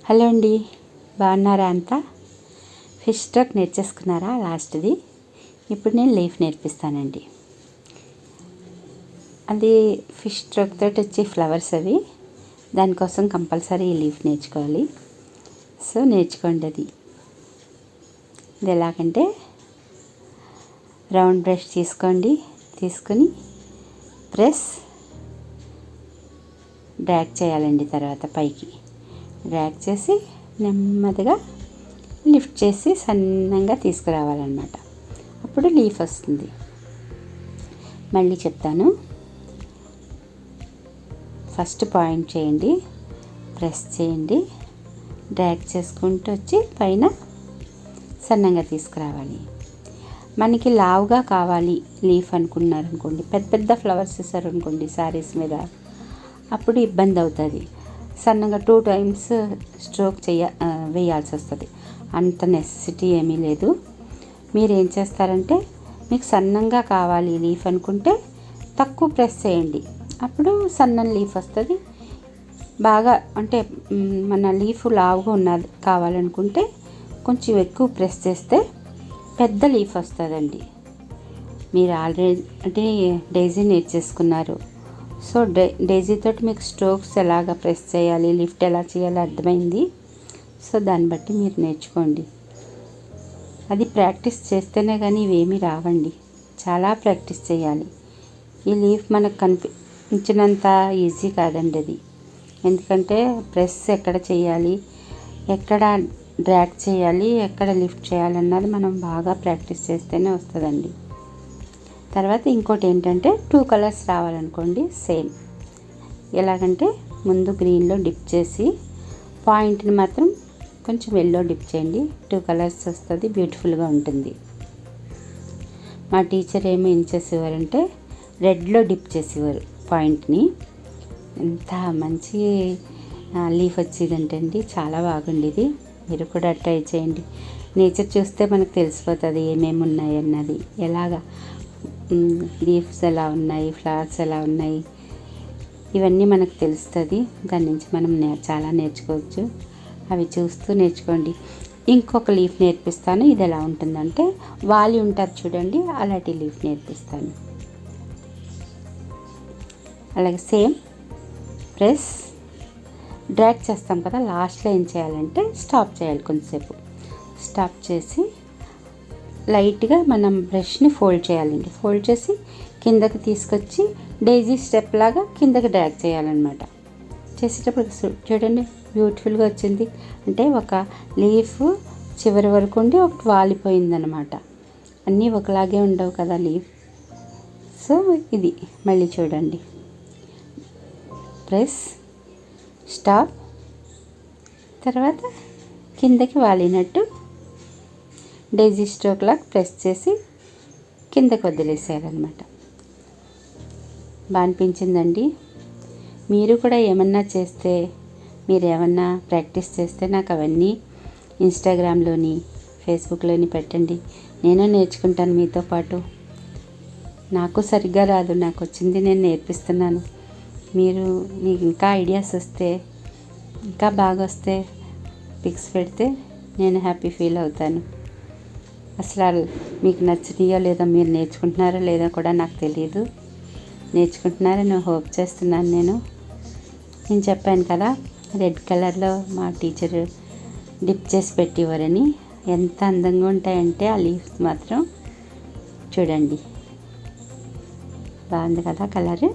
Hello అండి, బాగున్నారా? అంతా ఫిష్ స్ట్రోక్ నేర్చేసుకున్నారా? లాస్ట్ది ఇప్పుడు నేను లీఫ్ నేర్పిస్తానండి. అది ఫిష్ స్ట్రోక్ తోటి వచ్చే ఫ్లవర్స్ అవి. దానికోసం కంపల్సరీ ఈ లీఫ్ నేర్చుకోవాలి. సో నేర్చుకోండి. అది ఎలాగంటే రౌండ్ బ్రష్ తీసుకొని ప్రెస్ డ్రాగ్ చేయాలండి. తర్వాత పైకి డ్రాగ్ చేసి నెమ్మదిగా లిఫ్ట్ చేసి సన్నంగా తీసుకురావాలన్నమాట. అప్పుడు లీఫ్ వస్తుంది. మళ్ళీ చెప్తాను. ఫస్ట్ పాయింట్ చేయండి, ప్రెస్ చేయండి, డ్రాగ్ చేసుకుంటూ వచ్చి పైన సన్నంగా తీసుకురావాలి. మనకి లావుగా కావాలి లీఫ్ అనుకున్నారనుకోండి, పెద్ద పెద్ద ఫ్లవర్స్ వేసారు అనుకోండి శారీస్ మీద, అప్పుడు ఇబ్బంది అవుతుంది. సన్నగా 2 times స్ట్రోక్ వేయాల్సి వస్తుంది. అంత నెసెసిటీ ఏమీ లేదు. మీరు ఏం చేస్తారంటే, మీకు సన్నంగా కావాలి లీఫ్ అనుకుంటే తక్కువ ప్రెస్ చేయండి. అప్పుడు సన్న లీఫ్ వస్తుంది. బాగా అంటే మన లీఫ్ లావుగా ఉన్నది కావాలనుకుంటే కొంచెం ఎక్కువ ప్రెస్ చేస్తే పెద్ద లీఫ్ వస్తుందండి. మీరు ఆల్రెడీ డైజీ నేర్చేసుకున్నారు. సో డైజీ తోటి మీకు స్ట్రోక్స్ ఎలాగ ప్రెస్ చేయాలి, లిఫ్ట్ ఎలా చేయాలో అర్థమైంది. సో దాన్ని బట్టి మీరు నేర్చుకోండి. అది ప్రాక్టీస్ చేస్తేనే కానీ ఇవేమీ రావండి. చాలా ప్రాక్టీస్ చేయాలి. ఈ లీఫ్ మనకు కనిపించినంత ఈజీ కాదండి అది. ఎందుకంటే ప్రెస్ ఎక్కడ చేయాలి, ఎక్కడ డ్రాగ్ చేయాలి, ఎక్కడ లిఫ్ట్ చేయాలన్నది మనం బాగా ప్రాక్టీస్ చేస్తేనే వస్తుందండి. తర్వాత ఇంకోటి ఏంటంటే 2 colors రావాలనుకోండి. సేమ్ ఎలాగంటే ముందు గ్రీన్లో డిప్ చేసి పాయింట్ని మాత్రం కొంచెం ఎల్లో డిప్ చేయండి. 2 colors వస్తుంది, బ్యూటిఫుల్గా ఉంటుంది. మా టీచర్ ఏం చేసేవారంటే రెడ్లో డిప్ చేసేవారు పాయింట్ని. ఎంత మంచి లీఫ్ వచ్చేదంటే అండి, చాలా బాగుండేది. మీరు కూడా ట్రై చేయండి. నేచర్ చూస్తే మనకు తెలిసిపోతుంది ఏమేమి ఉన్నాయి అన్నది. ఎలాగా లీవ్స్ ఎలా ఉన్నాయి, ఫ్లవర్స్ ఎలా ఉన్నాయి, ఇవన్నీ మనకు తెలుస్తుంది. దాని నుంచి మనం చాలా నేర్చుకోవచ్చు. అవి చూస్తూ నేర్చుకోండి. ఇంకొక లీఫ్ నేర్పిస్తాను. ఇది ఎలా ఉంటుందంటే వాలి ఉంటుంది చూడండి, అలాంటి లీఫ్ నేర్పిస్తాను. అలాగే సేమ్ ప్రెస్ డ్రాగ్ చేస్తాం కదా, లాస్ట్లో ఏం చేయాలంటే స్టాప్ చేయాలి. కొంచెంసేపు స్టాప్ చేసి లైట్గా మనం బ్రష్ని ఫోల్డ్ చేయాలండి. ఫోల్డ్ చేసి కిందకి తీసుకొచ్చి డైజీ స్టెప్ లాగా కిందకి డ్రాగ్ చేయాలన్నమాట. చేసేటప్పుడు చూడండి బ్యూటిఫుల్గా వచ్చింది. అంటే ఒక లీఫ్ చివరి వరకు ఉండి ఒకటి వాలిపోయిందనమాట. అన్నీ ఒకలాగే ఉండవు కదా లీఫ్. సో ఇది మళ్ళీ చూడండి. ప్రెస్ స్టాప్, తర్వాత కిందకి వాలినట్టు డైజీ స్ట్రోక్ లాగా ప్రెస్ చేసి కిందకి వదిలేసేయాలన్నమాట. బాగా అనిపించిందండి. మీరు కూడా ఏమన్నా చేస్తే, మీరు ఏమన్నా ప్రాక్టీస్ చేస్తే నాకు అవన్నీ ఇన్స్టాగ్రామ్లోని ఫేస్బుక్లోని పెట్టండి. నేను నేర్చుకుంటాను మీతో పాటు. నాకు సరిగ్గా రాదు, నాకు వచ్చింది నేను నేర్పిస్తున్నాను. మీకు ఇంకా ఐడియాస్ వస్తే, ఇంకా బాగా వస్తే పిక్స్ పెడితే నేను హ్యాపీ ఫీల్ అవుతాను. అసలు మీకు నచ్చినాయో లేదో, మీరు నేర్చుకుంటున్నారో లేదో కూడా నాకు తెలియదు. నేర్చుకుంటున్నారని హోప్ చేస్తున్నాను. నేను చెప్పాను కదా, రెడ్ కలర్లో మా టీచర్ డిప్ చేసి పెట్టేవారని. ఎంత అందంగా ఉంటాయంటే ఆ లీవ్స్ మాత్రం చూడండి. బాగుంది కదా కలర్.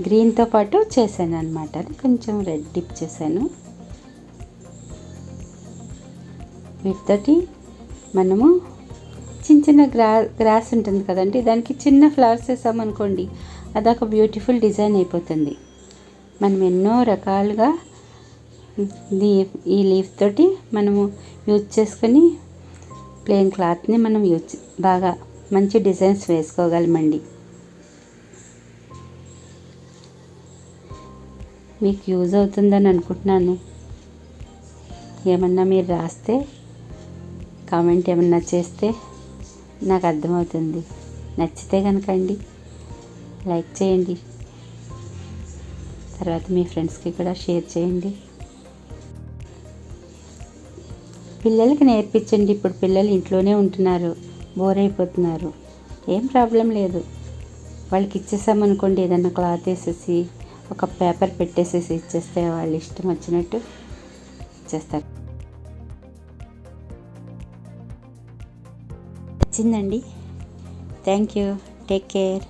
గ్రీన్తో పాటు చేశాను అనమాట. కొంచెం రెడ్ డిప్ చేశాను. వీటితోటి మనము చిన్న చిన్న గ్రాస్ ఉంటుంది కదండి, దానికి చిన్న ఫ్లవర్స్ వేసామనుకోండి, అదొక బ్యూటిఫుల్ డిజైన్ అయిపోతుంది. మనం ఎన్నో రకాలుగా ఈ లీఫ్ తోటి మనము యూజ్ చేసుకొని ప్లెయిన్ క్లాత్ని మనం బాగా మంచి డిజైన్స్ వేసుకోగలమండి. మీకు యూజ్ అవుతుందని అనుకుంటున్నాను. ఏమన్నా మీరు రాస్తే, కామెంట్ ఏమన్నా చేస్తే నాకు అర్థమవుతుంది. నచ్చితే కనుక అండి లైక్ చేయండి. తర్వాత మీ ఫ్రెండ్స్కి కూడా షేర్ చేయండి. పిల్లలకి నేర్పించండి. ఇప్పుడు పిల్లలు ఇంట్లోనే ఉంటున్నారు, బోర్ అయిపోతున్నారు. ఏం ప్రాబ్లం లేదు. వాళ్ళకి ఇచ్చేసామనుకోండి, ఏదన్నా క్లాత్ వేసేసి ఒక పేపర్ పెట్టేసేసి ఇచ్చేస్తే వాళ్ళు ఇష్టం వచ్చినట్టు ఇచ్చేస్తారు. వచ్చిందండి. Thank you. Take care.